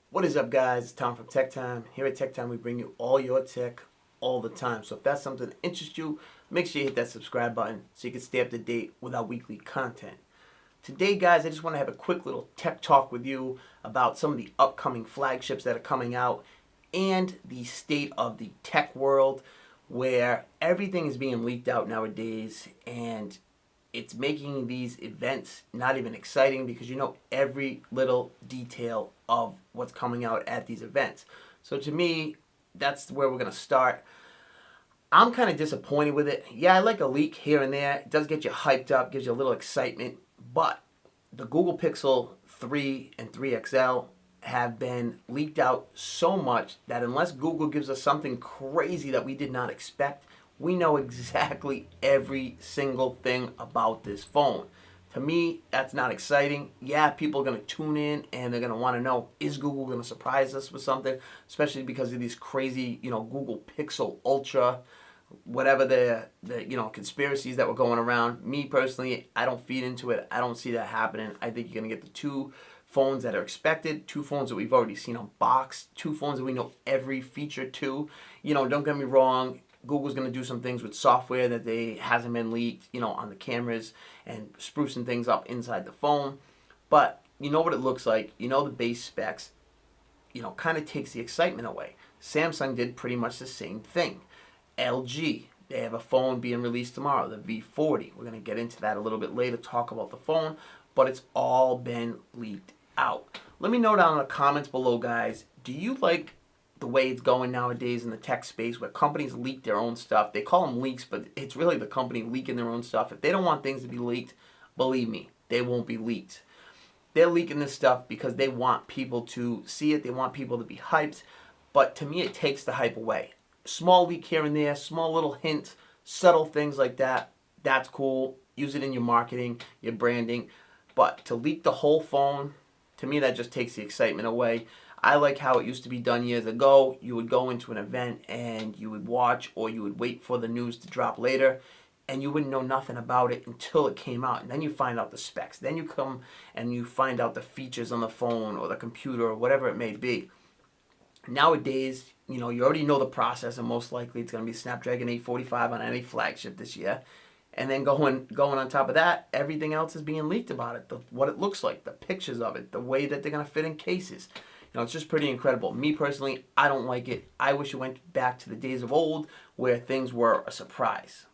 What is up, guys? It's Tom from Tech Time. Here at Tech Time, we bring you all your tech all the time. So if that's something that interests you, make sure you hit that subscribe button so you can stay up to date with our weekly content. Today, guys, I just want to have a quick little tech talk with you about some of the upcoming flagships that are coming out and the state of the tech world, where everything is being leaked out nowadays, and it's making these events not even exciting because you know every little detail of what's coming out at these events. So to me, that's where we're going to start. I'm kind of disappointed with it. Yeah, I like a leak here and there. It does get you hyped up, gives you a little excitement. But the Google Pixel 3 and 3 XL have been leaked out so much that unless Google gives us something crazy that we did not expect, we know exactly every single thing about this phone. To me, that's not exciting. Yeah, people are going to tune in and they're going to want to know, is Google going to surprise us with something? Especially because of these crazy, Google Pixel Ultra, whatever the conspiracies that were going around. Me personally, I don't feed into it. I don't see that happening. I think you're going to get the two phones that are expected, two phones that we've already seen unboxed, two phones that we know every feature to. Don't get me wrong. Google's going to do some things with software that hasn't been leaked, on the cameras and sprucing things up inside the phone. But you know what it looks like. The base specs, kind of takes the excitement away. Samsung did pretty much the same thing. LG, they have a phone being released tomorrow, the V40. We're going to get into that a little bit later, talk about the phone, but it's all been leaked out. Let me know down in the comments below, guys, do you like the way it's going nowadays in the tech space where companies leak their own stuff? They call them leaks, but it's really the company leaking their own stuff. If they don't want things to be leaked, believe me, they won't be leaked. They're leaking this stuff because they want people to see it. They want people to be hyped. But to me, it takes the hype away. Small leak here and there, small little hints, subtle things like that, that's cool. Use it in your marketing, your branding. But to leak the whole phone, to me, that just takes the excitement away. I like how it used to be done years ago. You would go into an event and you would watch, or you would wait for the news to drop later, and you wouldn't know nothing about it until it came out. And then you find out the specs. Then you come and you find out the features on the phone or the computer or whatever it may be. Nowadays, you already know the processor. Most likely it's going to be Snapdragon 845 on any flagship this year. And then going on top of that, everything else is being leaked about it. What it looks like, the pictures of it, the way that they're going to fit in cases. It's just pretty incredible. Me personally, I don't like it. I wish it went back to the days of old where things were a surprise.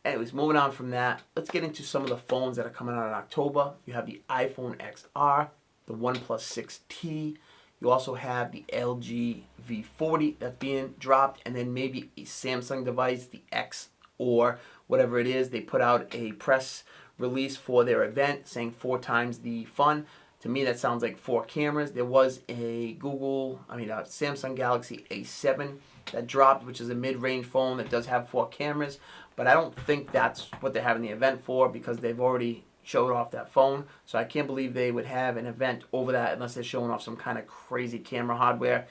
Anyways, moving on from that, let's get into some of the phones that are coming out in October. You have the iPhone XR, the OnePlus 6T. You also have the LG V40 that's being dropped, and then maybe a Samsung device, the X or whatever it is. They put out a press release for their event saying 4 times the fun. To me, that sounds like 4 cameras. There was a Samsung Galaxy A7 that dropped, which is a mid-range phone that does have 4 cameras. But I don't think that's what they're having the event for because they've already showed off that phone. So I can't believe they would have an event over that unless they're showing off some kind of crazy camera hardware.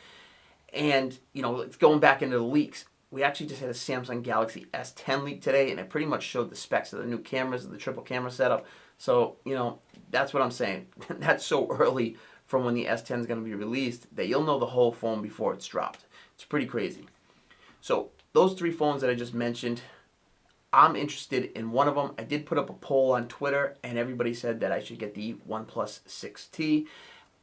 And, it's going back into the leaks. We actually just had a Samsung Galaxy S10 leak today, and it pretty much showed the specs of the new cameras, the triple camera setup. So, that's what I'm saying. That's so early from when the S10 is going to be released that you'll know the whole phone before it's dropped. It's pretty crazy. So, those 3 phones that I just mentioned, I'm interested in one of them. I did put up a poll on Twitter, and everybody said that I should get the OnePlus 6T.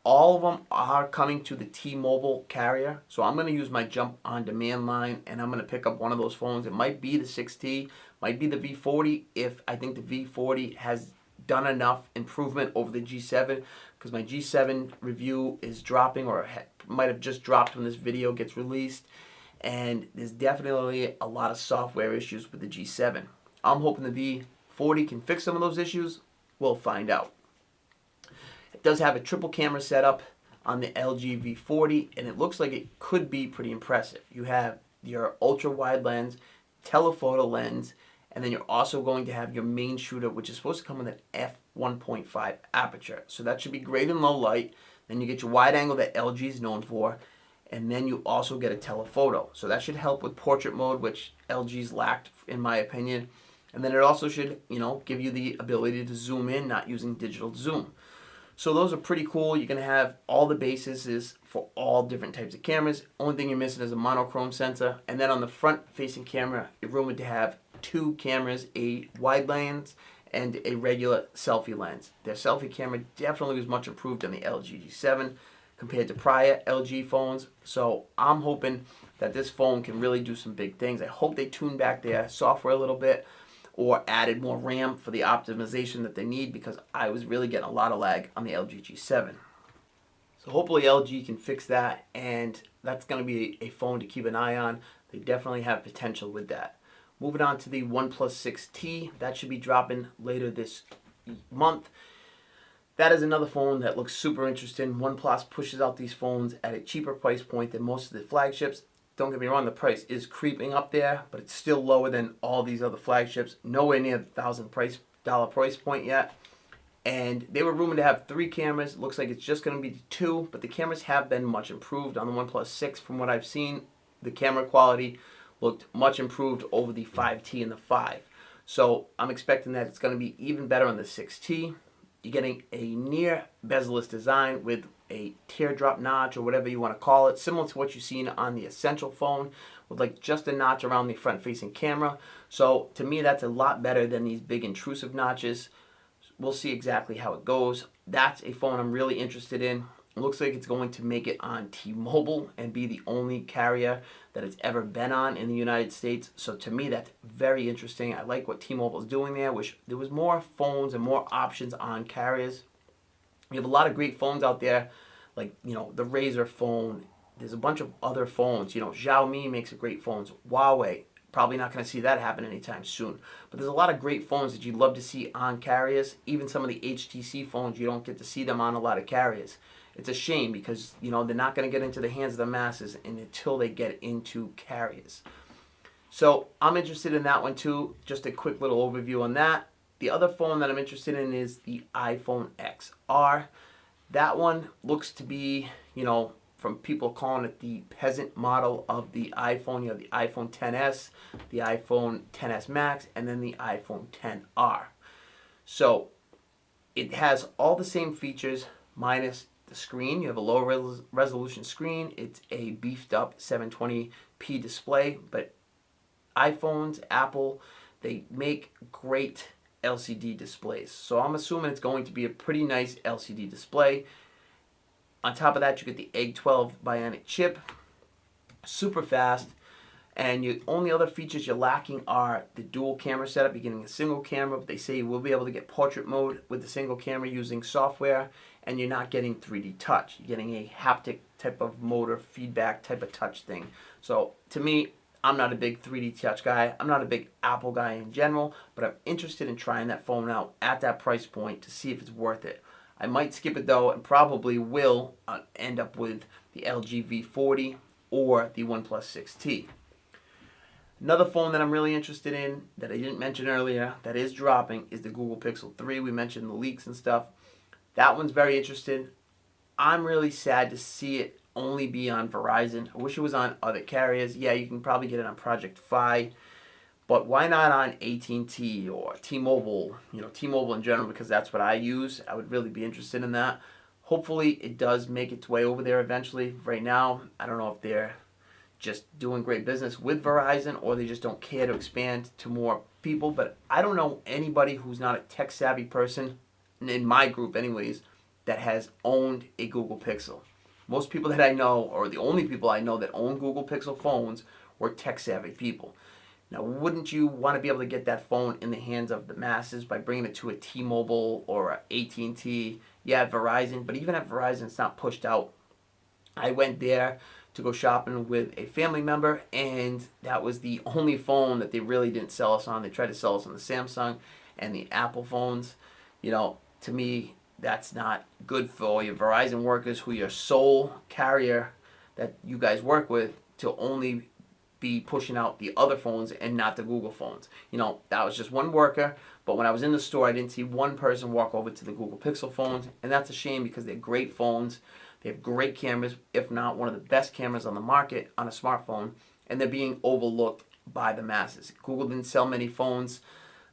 All of them are coming to the T-Mobile carrier, so I'm going to use my Jump on Demand line, and I'm going to pick up one of those phones. It might be the 6T, might be the V40, if I think the V40 has done enough improvement over the G7, because my G7 review is dropping, or might have just dropped when this video gets released, and there's definitely a lot of software issues with the G7. I'm hoping the V40 can fix some of those issues. We'll find out. It does have a triple camera setup on the LG V40, and it looks like it could be pretty impressive. You have your ultra wide lens, telephoto lens, and then you're also going to have your main shooter, which is supposed to come with an f1.5 aperture. So that should be great in low light. Then you get your wide angle that LG is known for, and then you also get a telephoto. So that should help with portrait mode, which LG's lacked, in my opinion. And then it also should, give you the ability to zoom in, not using digital zoom. So those are pretty cool. You're going to have all the bases for all different types of cameras. Only thing you're missing is a monochrome sensor. And then on the front-facing camera, you're rumored to have two cameras, a wide lens and a regular selfie lens. Their selfie camera definitely was much improved on the LG G7 compared to prior LG phones. So I'm hoping that this phone can really do some big things. I hope they tune back their software a little bit or added more RAM for the optimization that they need, because I was really getting a lot of lag on the LG G7. So hopefully LG can fix that, and that's going to be a phone to keep an eye on. They definitely have potential with that. Moving on to the OnePlus 6T, that should be dropping later this month. That is another phone that looks super interesting. OnePlus pushes out these phones at a cheaper price point than most of the flagships. Don't get me wrong, the price is creeping up there, but it's still lower than all these other flagships. Nowhere near the $1,000 price point yet. And they were rumored to have 3 cameras. Looks like it's just going to be 2, but the cameras have been much improved on the OnePlus 6. From what I've seen, the camera quality looked much improved over the 5T and the 5. So I'm expecting that it's going to be even better on the 6T. You're getting a near bezel-less design with a teardrop notch, or whatever you want to call it, similar to what you've seen on the Essential phone, with like just a notch around the front-facing camera. So to me, that's a lot better than these big intrusive notches. We'll see exactly how it goes. That's a phone I'm really interested in. It looks like it's going to make it on T-Mobile and be the only carrier that it's ever been on in the United States. So to me, that's very interesting. I like what T-Mobile is doing there. Wish there was more phones and more options on carriers. We have a lot of great phones out there, like, the Razer phone. There's a bunch of other phones. Xiaomi makes a great phones. Huawei, probably not going to see that happen anytime soon. But there's a lot of great phones that you'd love to see on carriers. Even some of the HTC phones, you don't get to see them on a lot of carriers. It's a shame because, they're not going to get into the hands of the masses until they get into carriers. So I'm interested in that one too. Just a quick little overview on that. The other phone that I'm interested in is the iPhone XR. That one looks to be, from people calling it the peasant model of the iPhone. You have the iPhone XS, the iPhone XS Max, and then the iPhone XR. So it has all the same features minus the screen. You have a low resolution screen. It's a beefed up 720p display, but iPhones, Apple, they make great LCD displays. So I'm assuming it's going to be a pretty nice LCD display. On top of that, you get the Egg 12 Bionic chip, super fast, and the only other features you're lacking are the dual camera setup. You're getting a single camera, but they say you will be able to get portrait mode with the single camera using software, and you're not getting 3D touch. You're getting a haptic type of motor feedback type of touch thing. So to me, I'm not a big 3D touch guy. I'm not a big Apple guy in general, but I'm interested in trying that phone out at that price point to see if it's worth it. I might skip it though, and probably will end up with the LG V40 or the OnePlus 6T. Another phone that I'm really interested in that I didn't mention earlier that is dropping is the Google Pixel 3. We mentioned the leaks and stuff. That one's very interesting. I'm really sad to see it only be on Verizon. I wish it was on other carriers. Yeah, you can probably get it on Project Fi, but why not on AT&T or T-Mobile? T-Mobile in general, because that's what I use. I would really be interested in that. Hopefully it does make its way over there eventually. Right now, I don't know if they're just doing great business with Verizon or they just don't care to expand to more people, but I don't know anybody who's not a tech-savvy person, in my group anyways, that has owned a Google Pixel. Most people that I know, or the only people I know that own Google Pixel phones, were tech-savvy people. Now, wouldn't you want to be able to get that phone in the hands of the masses by bringing it to a T-Mobile or a AT&T? Yeah, Verizon, but even at Verizon, it's not pushed out. I went there to go shopping with a family member, and that was the only phone that they really didn't sell us on. They tried to sell us on the Samsung and the Apple phones. To me, that's not good for your Verizon workers, who your sole carrier that you guys work with, to only be pushing out the other phones and not the Google phones. That was just one worker, but when I was in the store, I didn't see one person walk over to the Google Pixel phones, and that's a shame because they're great phones. They have great cameras, if not one of the best cameras on the market on a smartphone, and they're being overlooked by the masses. Google didn't sell many phones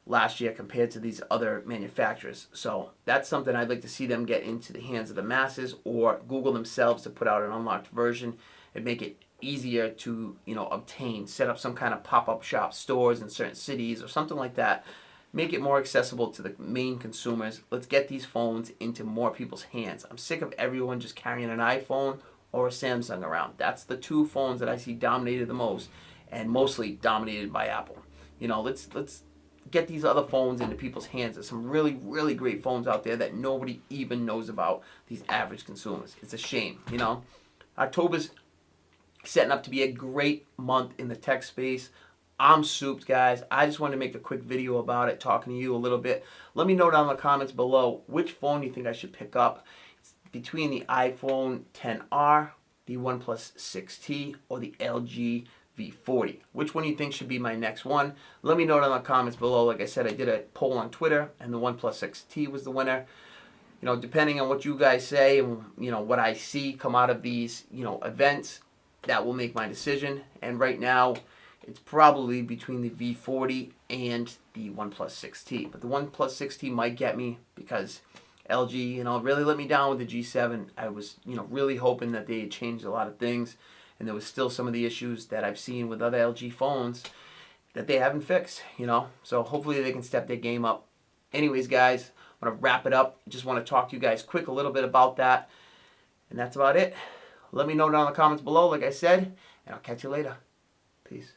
last year compared to these other manufacturers. So that's something I'd like to see them get into the hands of the masses, or Google themselves to put out an unlocked version and make it easier to, obtain. Set up some kind of pop-up shop stores in certain cities or something like that. Make it more accessible to the main consumers. Let's get these phones into more people's hands. I'm sick of everyone just carrying an iPhone or a Samsung around. That's the two phones that I see dominated the most, and mostly dominated by Apple. Let's get these other phones into people's hands. There's some really, really great phones out there that nobody even knows about, these average consumers. It's a shame, October's setting up to be a great month in the tech space. I'm souped, guys. I just wanted to make a quick video about it, talking to you a little bit. Let me know down in the comments below which phone you think I should pick up. It's between the iPhone XR, the OnePlus 6T, or the LG V40. Which one do you think should be my next one? Let me know down in the comments below. Like I said, I did a poll on Twitter, and the OnePlus 6T was the winner. Depending on what you guys say and, what I see come out of these, events, that will make my decision. And right now, it's probably between the V40 and the OnePlus 6T. But the OnePlus 6T might get me because LG, really let me down with the G7. I was, really hoping that they had changed a lot of things. And there was still some of the issues that I've seen with other LG phones that they haven't fixed, So hopefully they can step their game up. Anyways, guys, I want to wrap it up. Just want to talk to you guys quick a little bit about that. And that's about it. Let me know down in the comments below, like I said. And I'll catch you later. Peace.